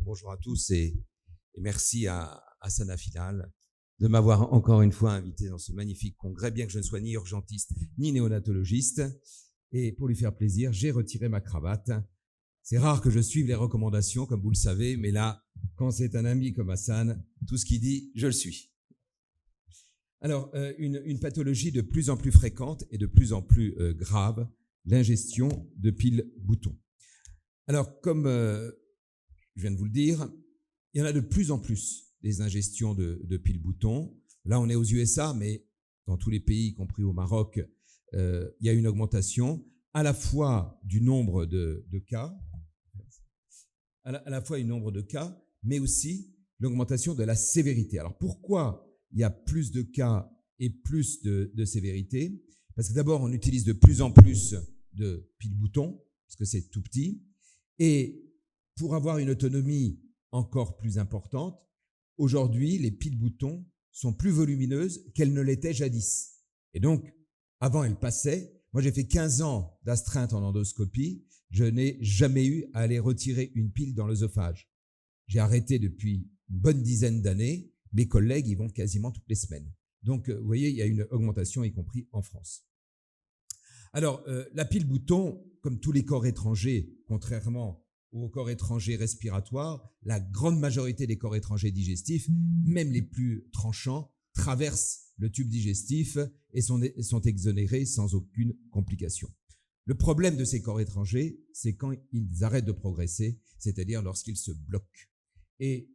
Bonjour à tous et merci à Sanafilal de m'avoir encore une fois invité dans ce magnifique congrès, bien que je ne sois ni urgentiste ni néonatologiste. Et pour lui faire plaisir, j'ai retiré ma cravate. C'est rare que je suive les recommandations, comme vous le savez, mais là, quand c'est un ami comme Hassan, tout ce qu'il dit, je le suis. Alors, une pathologie de plus en plus fréquente et de plus en plus grave, l'ingestion de piles boutons. Alors, comme je viens de vous le dire, il y en a de plus en plus des ingestions de piles boutons. Là, on est aux USA, mais dans tous les pays, y compris au Maroc, il y a une augmentation à la fois du nombre de cas, à la fois du nombre de cas, mais aussi l'augmentation de la sévérité. Alors, pourquoi il y a plus de cas et plus de sévérité? Parce que d'abord, on utilise de plus en plus de piles boutons, parce que c'est tout petit, et pour avoir une autonomie encore plus importante, aujourd'hui, les piles boutons sont plus volumineuses qu'elles ne l'étaient jadis. Et donc, avant, elles passaient. Moi, j'ai fait 15 ans d'astreinte en endoscopie. Je n'ai jamais eu à aller retirer une pile dans l'œsophage. J'ai arrêté depuis une bonne dizaine d'années. Mes collègues y vont quasiment toutes les semaines. Donc, vous voyez, il y a une augmentation, y compris en France. Alors, la pile bouton, comme tous les corps étrangers, contrairement aux corps étrangers respiratoires, la grande majorité des corps étrangers digestifs, même les plus tranchants, traversent le tube digestif et sont exonérés sans aucune complication. Le problème de ces corps étrangers, c'est quand ils arrêtent de progresser, c'est-à-dire lorsqu'ils se bloquent. Et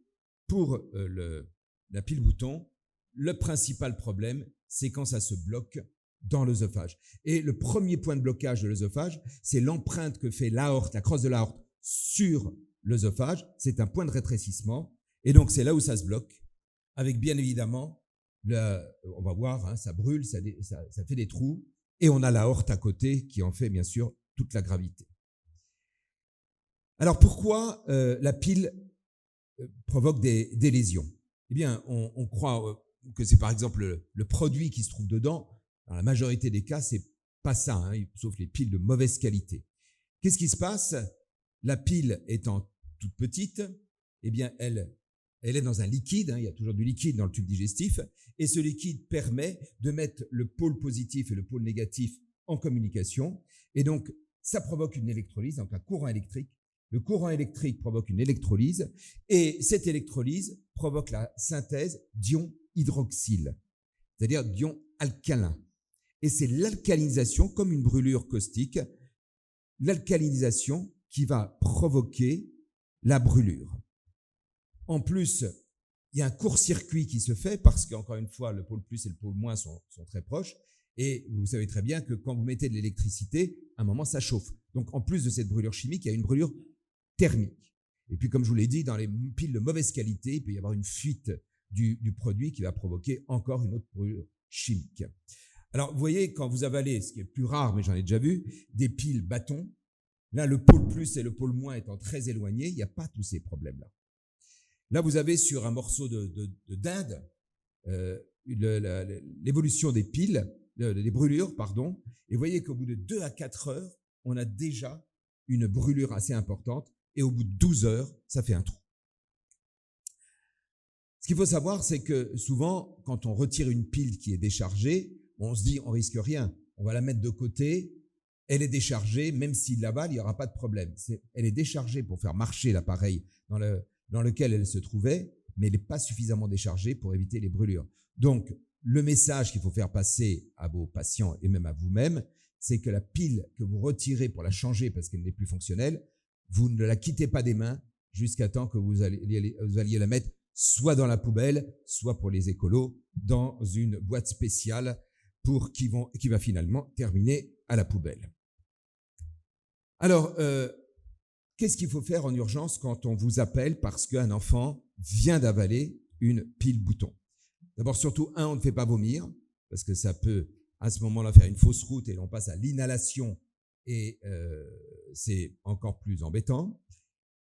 pour la pile bouton, le principal problème, c'est quand ça se bloque dans l'œsophage. Et le premier point de blocage de l'œsophage, c'est l'empreinte que fait l'aorte, la crosse de l'aorte, sur l'œsophage. C'est un point de rétrécissement. Et donc, c'est là où ça se bloque, avec bien évidemment, on va voir, hein, ça brûle, ça fait des trous, et on a l'aorte à côté qui en fait, bien sûr, toute la gravité. Alors, pourquoi la pile provoque des lésions? Eh bien, on croit que c'est par exemple le produit qui se trouve dedans. Dans la majorité des cas, c'est pas ça, hein, sauf les piles de mauvaise qualité. Qu'est-ce qui se passe? La pile étant toute petite, eh bien, elle est dans un liquide, hein, il y a toujours du liquide dans le tube digestif, et ce liquide permet de mettre le pôle positif et le pôle négatif en communication, et donc ça provoque une électrolyse, donc un courant électrique. Le courant électrique provoque une électrolyse, et cette électrolyse provoque la synthèse d'ions hydroxyle, c'est-à-dire d'ions alcalins. Et c'est l'alcalinisation, comme une brûlure caustique, l'alcalinisation qui va provoquer la brûlure. En plus, il y a un court-circuit qui se fait parce qu'encore une fois, le pôle plus et le pôle moins sont très proches. Et vous savez très bien que quand vous mettez de l'électricité, à un moment, ça chauffe. Donc, en plus de cette brûlure chimique, il y a une brûlure thermique. Et puis, comme je vous l'ai dit, dans les piles de mauvaise qualité, il peut y avoir une fuite du produit qui va provoquer encore une autre brûlure chimique. Alors, vous voyez, quand vous avalez, ce qui est plus rare, mais j'en ai déjà vu, des piles bâtons, là, le pôle plus et le pôle moins étant très éloignés, il n'y a pas tous ces problèmes-là. Là, vous avez sur un morceau de dinde l'évolution des piles, des brûlures, pardon, et vous voyez qu'au bout de 2 à 4 heures, on a déjà une brûlure assez importante, et au bout de 12 heures, ça fait un trou. Ce qu'il faut savoir, c'est que souvent, quand on retire une pile qui est déchargée, on se dit, on risque rien, on va la mettre de côté, elle est déchargée, même s'il l'avale, il n'y aura pas de problème. Elle est déchargée pour faire marcher l'appareil dans lequel elle se trouvait, mais elle n'est pas suffisamment déchargée pour éviter les brûlures. Donc, le message qu'il faut faire passer à vos patients et même à vous-même, c'est que la pile que vous retirez pour la changer parce qu'elle n'est plus fonctionnelle, vous ne la quittez pas des mains jusqu'à temps que vous alliez la mettre soit dans la poubelle, soit pour les écolos, dans une boîte spéciale qui va finalement terminer à la poubelle. Alors, qu'est-ce qu'il faut faire en urgence quand on vous appelle parce qu'un enfant vient d'avaler une pile bouton? D'abord, surtout, on ne fait pas vomir, parce que ça peut, à ce moment-là, faire une fausse route et on passe à l'inhalation et c'est encore plus embêtant.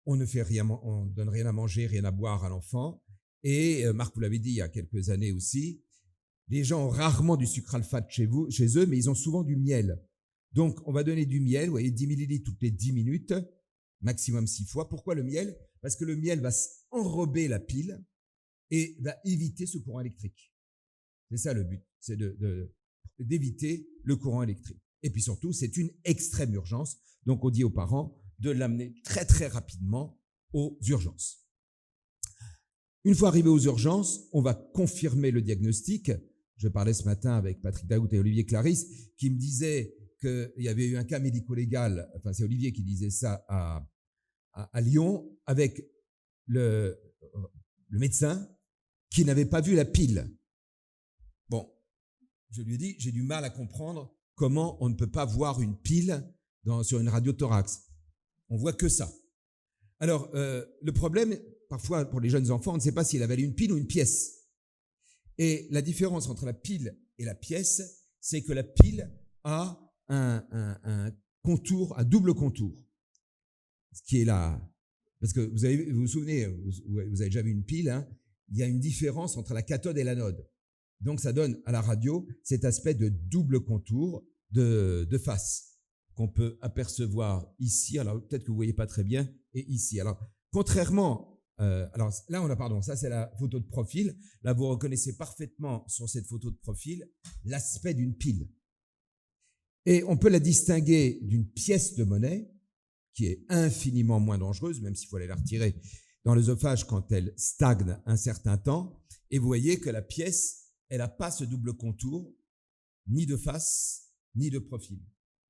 On ne donne rien à manger, rien à boire à l'enfant. Et Marc, vous l'avez dit il y a quelques années aussi, les gens ont rarement du sucralfate chez eux, mais ils ont souvent du miel. Donc, on va donner du miel, vous voyez, 10 millilitres toutes les 10 minutes, maximum 6 fois. Pourquoi le miel? parce que le miel va enrober la pile et va éviter ce courant électrique. C'est ça le but, c'est d'éviter le courant électrique. Et puis surtout, c'est une extrême urgence, donc on dit aux parents de l'amener très très rapidement aux urgences. Une fois arrivé aux urgences, on va confirmer le diagnostic. Je parlais ce matin avec Patrick Daout et Olivier Clarisse qui me disaient qu'il y avait eu un cas médico-légal, enfin c'est Olivier qui disait ça à Lyon, avec le médecin qui n'avait pas vu la pile. Bon, je lui ai dit, j'ai du mal à comprendre comment on ne peut pas voir une pile sur une radiothorax. On voit que ça. Alors, le problème, parfois pour les jeunes enfants, on ne sait pas s'il avait une pile ou une pièce. Et la différence entre la pile et la pièce, c'est que la pile a un contour, un double contour. Ce qui est là, parce que vous vous souvenez, vous avez déjà vu une pile, hein, il y a une différence entre la cathode et l'anode. Donc ça donne à la radio cet aspect de double contour de face qu'on peut apercevoir ici. Alors peut-être que vous ne voyez pas très bien, et ici. Alors contrairement, alors là ça c'est la photo de profil. Là vous reconnaissez parfaitement sur cette photo de profil l'aspect d'une pile. Et on peut la distinguer d'une pièce de monnaie qui est infiniment moins dangereuse, même s'il faut aller la retirer dans l'œsophage quand elle stagne un certain temps. Et vous voyez que la pièce, elle n'a pas ce double contour, ni de face, ni de profil.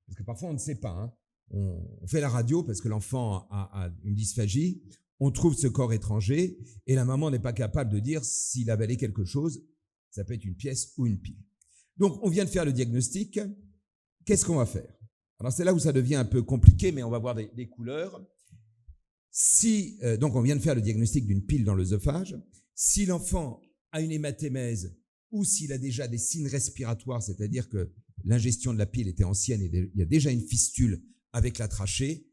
Parce que parfois, on ne sait pas. Hein. On fait la radio parce que l'enfant a une dysphagie, on trouve ce corps étranger et la maman n'est pas capable de dire s'il a avalé quelque chose, ça peut être une pièce ou une pile. Donc, on vient de faire le diagnostic. Qu'est-ce qu'on va faire? Alors, c'est là où ça devient un peu compliqué, mais on va voir des couleurs. Donc, on vient de faire le diagnostic d'une pile dans l'œsophage. Si l'enfant a une hématémèse ou s'il a déjà des signes respiratoires, c'est-à-dire que l'ingestion de la pile était ancienne et il y a déjà une fistule avec la trachée,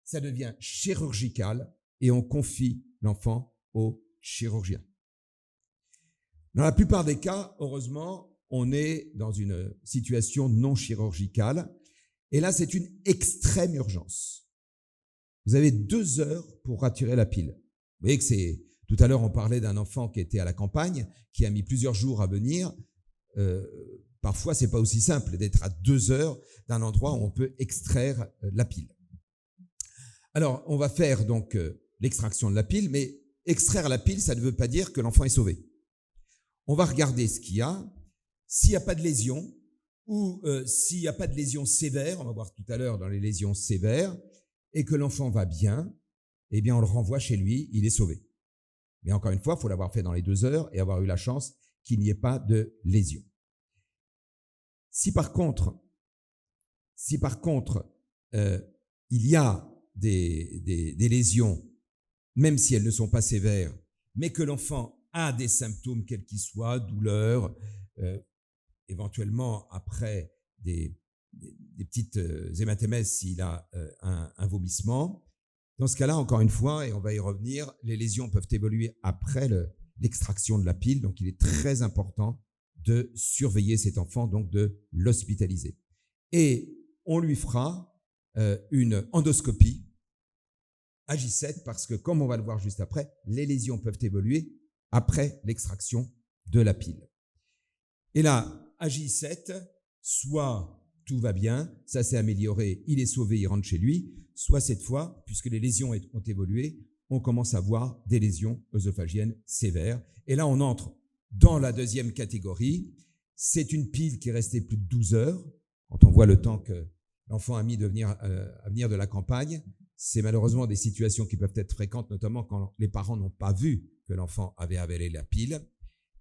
ça devient chirurgical et on confie l'enfant au chirurgien. Dans la plupart des cas, heureusement, on est dans une situation non chirurgicale et là, c'est une extrême urgence. Vous avez 2 heures pour retirer la pile. Vous voyez que c'est... Tout à l'heure, on parlait d'un enfant qui était à la campagne, qui a mis plusieurs jours à venir. Parfois, c'est pas aussi simple d'être à 2 heures d'un endroit où on peut extraire la pile. Alors, on va faire donc l'extraction de la pile, mais extraire la pile, ça ne veut pas dire que l'enfant est sauvé. On va regarder ce qu'il y a. S'il n'y a pas de lésion ou s'il n'y a pas de lésion sévère, on va voir tout à l'heure dans les lésions sévères, et que l'enfant va bien, eh bien, on le renvoie chez lui, il est sauvé. Mais encore une fois, il faut l'avoir fait dans les 2 heures et avoir eu la chance qu'il n'y ait pas de lésion. Si par contre, il y a des lésions, même si elles ne sont pas sévères, mais que l'enfant a des symptômes quels qu'ils soient, douleur, éventuellement après des petites hématémèses s'il a un vomissement. Dans ce cas-là, encore une fois, et on va y revenir, les lésions peuvent évoluer après l'extraction de la pile, donc il est très important de surveiller cet enfant, donc de l'hospitaliser. Et on lui fera une endoscopie à J7 parce que, comme on va le voir juste après, les lésions peuvent évoluer après l'extraction de la pile. Et là, à J7, soit tout va bien, ça s'est amélioré, il est sauvé, il rentre chez lui, soit cette fois, puisque les lésions ont évolué, on commence à voir des lésions œsophagiennes sévères. Et là, on entre dans la deuxième catégorie. C'est une pile qui est restée plus de 12 heures. Quand on voit le temps que l'enfant a mis à venir de la campagne, c'est malheureusement des situations qui peuvent être fréquentes, notamment quand les parents n'ont pas vu que l'enfant avait avalé la pile.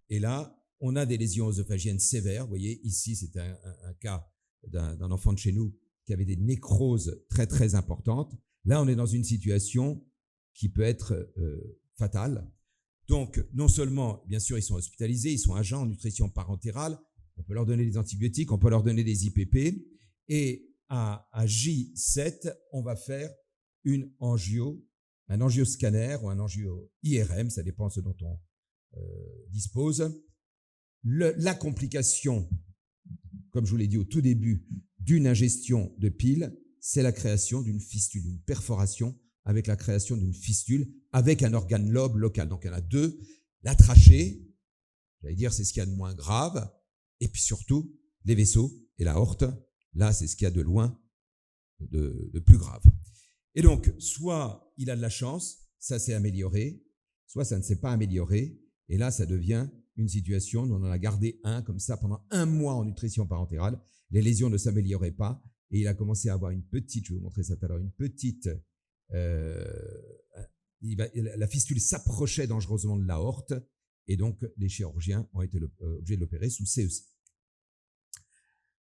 Et là, on a des lésions œsophagiennes sévères. Vous voyez, ici, c'est un cas d'un enfant de chez nous qui avait des nécroses très, très importantes. Là, on est dans une situation qui peut être fatale. Donc, non seulement, bien sûr, ils sont hospitalisés, ils sont agents en nutrition parentérale, on peut leur donner des antibiotiques, on peut leur donner des IPP, et à J7, on va faire un angioscanner ou un angio-IRM, ça dépend de ce dont on dispose. La complication, comme je vous l'ai dit au tout début, d'une ingestion de pile, c'est la création d'une fistule, d'une perforation avec la création d'une fistule, avec un organe lobe local. Donc il y en a deux, la trachée, j'allais dire c'est ce qu'il y a de moins grave, et puis surtout les vaisseaux et l'aorte, là c'est ce qu'il y a de loin de plus grave. Et donc, soit il a de la chance, ça s'est amélioré, soit ça ne s'est pas amélioré, et là ça devient une situation, on en a gardé un comme ça pendant 1 mois en nutrition parentérale, les lésions ne s'amélioraient pas, et il a commencé à avoir une petite, je vais vous montrer ça tout à l'heure, une petite, la fistule s'approchait dangereusement de l'aorte, et donc les chirurgiens ont été obligés de l'opérer sous CEC.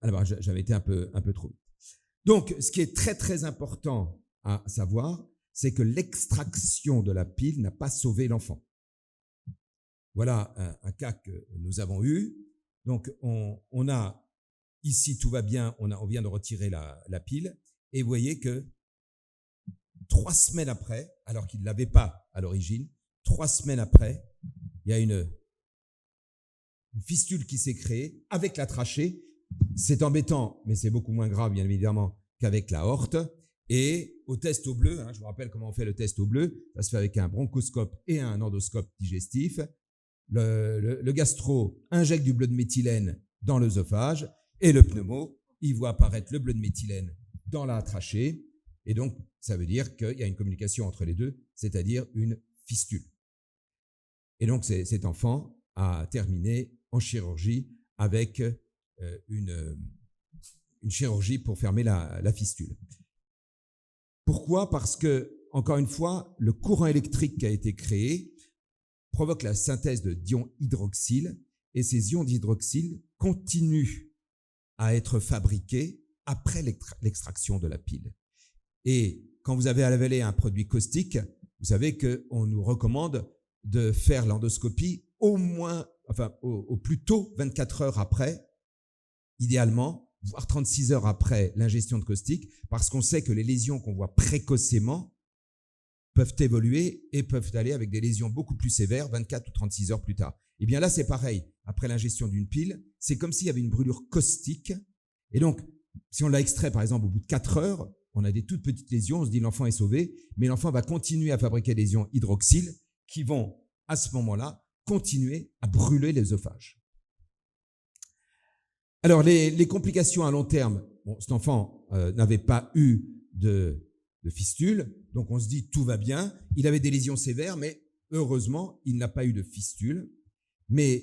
Alors j'avais été un peu trop vite. Donc ce qui est très très important à savoir, c'est que l'extraction de la pile n'a pas sauvé l'enfant. Voilà un cas que nous avons eu. Donc on a ici tout va bien, on vient de retirer la pile, et vous voyez que 3 semaines après, alors qu'il ne l'avait pas à l'origine, 3 semaines après, il y a une fistule qui s'est créée avec la trachée. C'est embêtant, mais c'est beaucoup moins grave, bien évidemment, qu'avec l'aorte. Et au test au bleu, je vous rappelle comment on fait le test au bleu, ça se fait avec un bronchoscope et un endoscope digestif. Le gastro injecte du bleu de méthylène dans l'œsophage, et le pneumo, il voit apparaître le bleu de méthylène dans la trachée, et donc ça veut dire qu'il y a une communication entre les deux, c'est-à-dire une fistule. Et donc cet enfant a terminé en chirurgie avec une chirurgie pour fermer la fistule. Pourquoi ? Parce que, encore une fois, le courant électrique qui a été créé provoque la synthèse de d'ions hydroxyle, et ces ions d'hydroxyle continuent à être fabriqués après l'extraction de la pile. Et quand vous avez avalé un produit caustique, vous savez qu'on nous recommande de faire l'endoscopie au plus tôt 24 heures après, idéalement, voire 36 heures après l'ingestion de caustique, parce qu'on sait que les lésions qu'on voit précocement peuvent évoluer et peuvent aller avec des lésions beaucoup plus sévères 24 ou 36 heures plus tard. Et bien là, c'est pareil. Après l'ingestion d'une pile, c'est comme s'il y avait une brûlure caustique. Et donc, si on l'a extrait, par exemple, au bout de 4 heures, on a des toutes petites lésions, on se dit l'enfant est sauvé, mais l'enfant va continuer à fabriquer des ions hydroxyle qui vont, à ce moment-là, continuer à brûler l'œsophage. Alors, les complications à long terme, cet enfant n'avait pas eu de fistule, donc on se dit tout va bien. Il avait des lésions sévères, mais heureusement, il n'a pas eu de fistule. Mais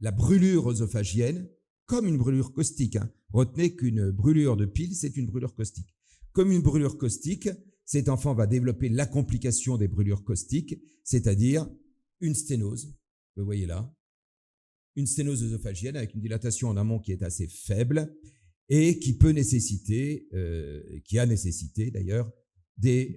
la brûlure œsophagienne, comme une brûlure caustique, retenez qu'une brûlure de pile, c'est une brûlure caustique. Comme une brûlure caustique, cet enfant va développer la complication des brûlures caustiques, c'est-à-dire une sténose, vous voyez là, une sténose œsophagienne avec une dilatation en amont qui est assez faible et qui peut nécessiter, qui a nécessité d'ailleurs, des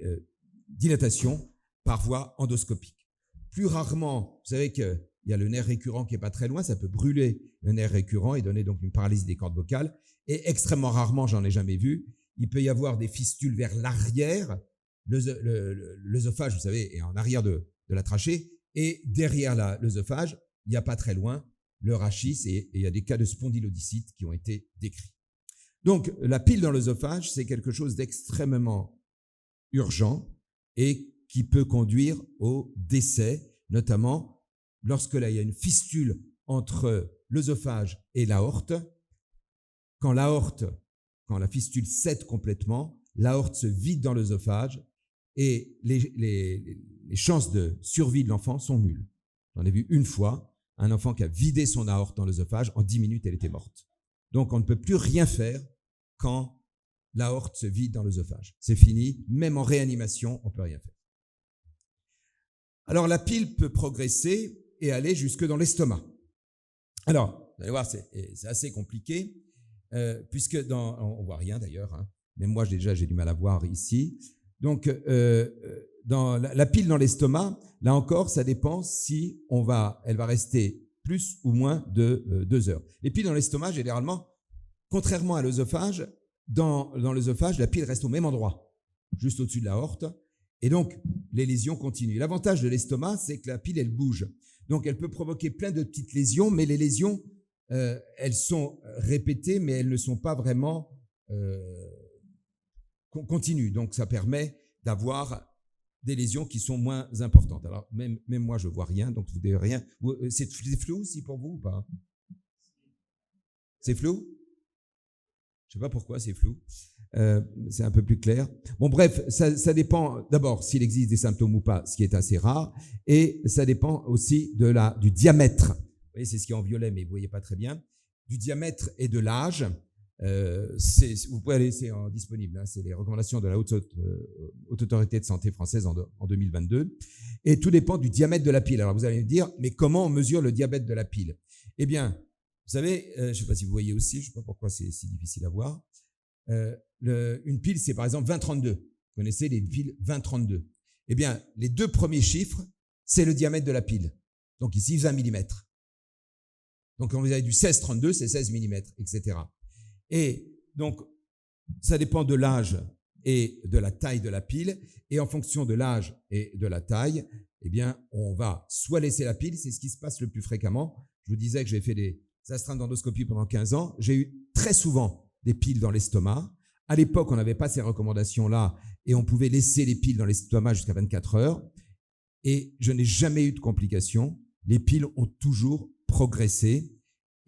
dilatations par voie endoscopique. Plus rarement, vous savez qu'il y a le nerf récurrent qui n'est pas très loin, ça peut brûler le nerf récurrent et donner donc une paralysie des cordes vocales. Et extrêmement rarement, j'en ai jamais vu, il peut y avoir des fistules vers l'arrière, l'œsophage, vous savez, est en arrière de la trachée, et derrière l'œsophage, il n'y a pas très loin, le rachis, et il y a des cas de spondylodicite qui ont été décrits. Donc, la pile dans l'œsophage, c'est quelque chose d'extrêmement urgent et qui peut conduire au décès, notamment lorsque là, il y a une fistule entre l'œsophage et l'aorte. Quand la fistule cède complètement, l'aorte se vide dans l'œsophage et les chances de survie de l'enfant sont nulles. J'en ai vu une fois, un enfant qui a vidé son aorte dans l'œsophage, en 10 minutes, elle était morte. Donc, on ne peut plus rien faire quand l'aorte se vide dans l'œsophage. C'est fini, même en réanimation, on ne peut rien faire. Alors, la pile peut progresser et aller jusque dans l'estomac. Alors, vous allez voir, c'est assez compliqué, puisque on ne voit rien d'ailleurs, même moi déjà j'ai du mal à voir ici. Donc, dans la pile dans l'estomac, là encore, ça dépend si elle va rester plus ou moins de 2 heures. Les piles dans l'estomac, généralement, contrairement à l'œsophage, dans l'œsophage, la pile reste au même endroit, juste au-dessus de l'aorte, et donc les lésions continuent. L'avantage de l'estomac, c'est que la pile, elle bouge. Donc, elle peut provoquer plein de petites lésions, mais les lésions, elles sont répétées, mais elles ne sont pas vraiment continues. Donc, ça permet d'avoir des lésions qui sont moins importantes. Alors, même moi, je ne vois rien, donc vous ne devez rien. C'est flou aussi pour vous ou pas? C'est flou? Je ne sais pas pourquoi c'est flou. C'est un peu plus clair. Bon, bref, ça dépend d'abord s'il existe des symptômes ou pas, ce qui est assez rare, et ça dépend aussi du diamètre. Vous voyez, c'est ce qui est en violet, mais vous ne voyez pas très bien. Du diamètre et de l'âge. Vous pouvez aller, c'est disponible, hein, c'est les recommandations de la Haute Autorité de Santé française en 2022. Et tout dépend du diamètre de la pile. Alors vous allez me dire, mais comment on mesure le diamètre de la pile? Eh bien, vous savez, je ne sais pas si vous voyez aussi, je ne sais pas pourquoi c'est si difficile à voir. Une pile, c'est par exemple 20-32. Vous connaissez les piles 20-32. Eh bien, les deux premiers chiffres, c'est le diamètre de la pile. Donc ici, 20 mm. Donc quand vous avez du 16-32, c'est 16 mm, etc. Et donc, ça dépend de l'âge et de la taille de la pile. Et en fonction de l'âge et de la taille, eh bien, on va soit laisser la pile, c'est ce qui se passe le plus fréquemment. Je vous disais que j'ai fait des astreintes d'endoscopie pendant 15 ans. J'ai eu très souvent des piles dans l'estomac. À l'époque, on n'avait pas ces recommandations-là et on pouvait laisser les piles dans l'estomac jusqu'à 24 heures. Et je n'ai jamais eu de complications. Les piles ont toujours progressé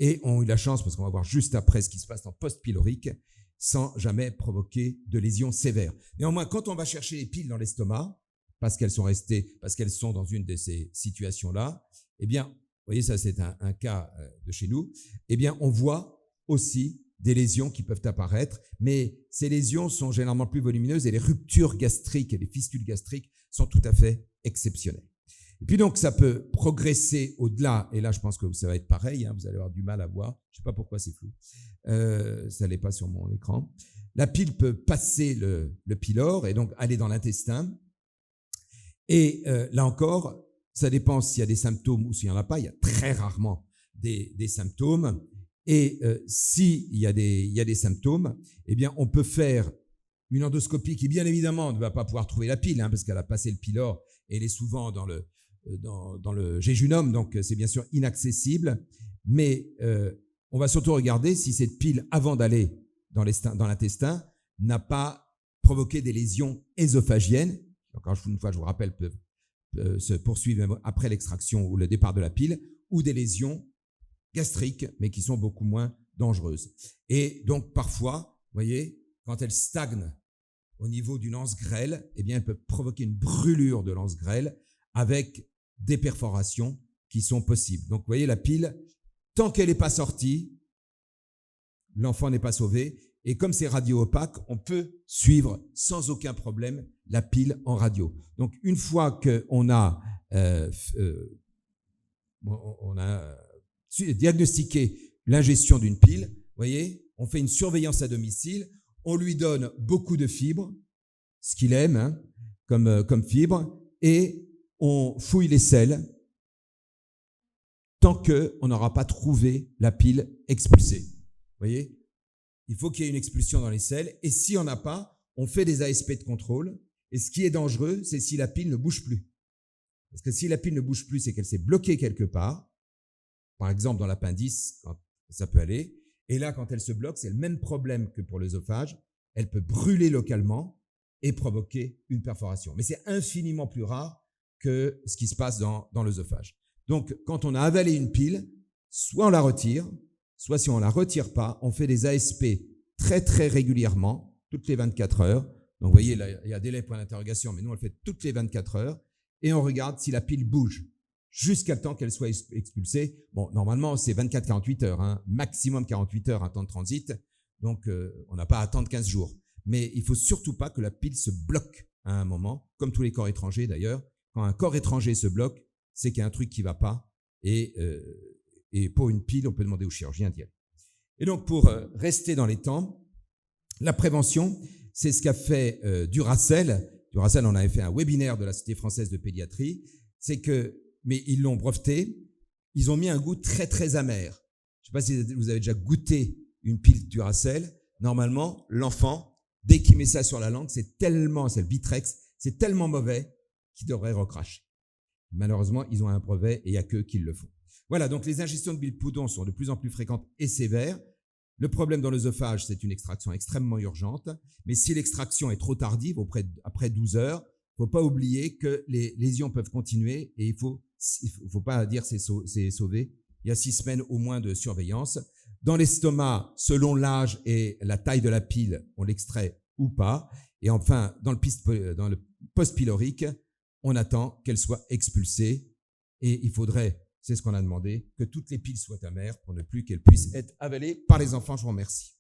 et ont eu la chance, parce qu'on va voir juste après ce qui se passe en post-pylorique, sans jamais provoquer de lésions sévères. Néanmoins, quand on va chercher les piles dans l'estomac, parce qu'elles sont dans une de ces situations-là, eh bien, vous voyez, ça c'est un cas de chez nous, eh bien, on voit aussi des lésions qui peuvent apparaître, mais ces lésions sont généralement plus volumineuses et les ruptures gastriques et les fistules gastriques sont tout à fait exceptionnelles. Et puis donc, ça peut progresser au-delà, et là, je pense que ça va être pareil, hein, vous allez avoir du mal à voir, je ne sais pas pourquoi c'est flou, ça n'est pas sur mon écran. La pile peut passer le pylore et donc aller dans l'intestin, et là encore, ça dépend s'il y a des symptômes ou s'il n'y en a pas, il y a très rarement des symptômes, et s'il y a des symptômes, eh bien, on peut faire une endoscopie qui, bien évidemment, ne va pas pouvoir trouver la pile, hein, parce qu'elle a passé le pylore et elle est souvent dans le jéjunum, donc c'est bien sûr inaccessible, mais on va surtout regarder si cette pile, avant d'aller dans l'intestin, n'a pas provoqué des lésions ésophagiennes, encore une fois, je vous rappelle, peuvent se poursuivre même après l'extraction ou le départ de la pile, ou des lésions gastriques, mais qui sont beaucoup moins dangereuses. Et donc, parfois, vous voyez, quand elles stagnent au niveau d'une anse grêle, eh bien, elles peuvent provoquer une brûlure de l'anse grêle avec des perforations qui sont possibles. Donc, vous voyez, la pile, tant qu'elle n'est pas sortie, l'enfant n'est pas sauvé. Et comme c'est radio-opaque, on peut suivre sans aucun problème la pile en radio. Donc, une fois qu'on a, diagnostiqué l'ingestion d'une pile, vous voyez, on fait une surveillance à domicile, on lui donne beaucoup de fibres, ce qu'il aime, hein, comme fibres, et on fouille les selles tant qu'on n'aura pas trouvé la pile expulsée. Vous voyez, il faut qu'il y ait une expulsion dans les selles, et si on n'a pas, on fait des ASP de contrôle, et ce qui est dangereux, c'est si la pile ne bouge plus. Parce que si la pile ne bouge plus, c'est qu'elle s'est bloquée quelque part, par exemple dans l'appendice, quand ça peut aller, et là, quand elle se bloque, c'est le même problème que pour l'œsophage, elle peut brûler localement et provoquer une perforation. Mais c'est infiniment plus rare que ce qui se passe dans l'œsophage. Donc, quand on a avalé une pile, soit on la retire, soit si on ne la retire pas, on fait des ASP très très régulièrement, toutes les 24 heures. Donc vous voyez, là, il y a délai point d'interrogation, mais nous on le fait toutes les 24 heures, et on regarde si la pile bouge jusqu'à le temps qu'elle soit expulsée. Bon, normalement c'est 24-48 heures, hein, maximum 48 heures, un temps de transit, donc on n'a pas à attendre 15 jours. Mais il ne faut surtout pas que la pile se bloque à un moment, comme tous les corps étrangers d'ailleurs. Quand un corps étranger se bloque, c'est qu'il y a un truc qui ne va pas, et pour une pile, on peut demander au chirurgien d'y aller. Et donc, pour rester dans les temps, la prévention, c'est ce qu'a fait Duracell. Duracell, on avait fait un webinaire de la Société française de pédiatrie. Mais ils l'ont breveté, ils ont mis un goût très, très amer. Je ne sais pas si vous avez déjà goûté une pile Duracell. Normalement, l'enfant, dès qu'il met ça sur la langue, c'est le Bitrex, c'est tellement mauvais qu'il devrait recracher. Malheureusement, ils ont un brevet et il n'y a qu'eux qui le font. Voilà, donc les ingestions de billes-poudon sont de plus en plus fréquentes et sévères. Le problème dans l'œsophage, c'est une extraction extrêmement urgente, mais si l'extraction est trop tardive, après 12 heures, faut pas oublier que les lésions peuvent continuer et il faut pas dire c'est sauvé. Il y a 6 semaines au moins de surveillance. Dans l'estomac, selon l'âge et la taille de la pile, on l'extrait ou pas. Et enfin, dans le post-pylorique, on attend qu'elle soit expulsée. Et il faudrait, c'est ce qu'on a demandé, que toutes les piles soient amères pour ne plus qu'elles puissent être avalées par les enfants. Je vous remercie.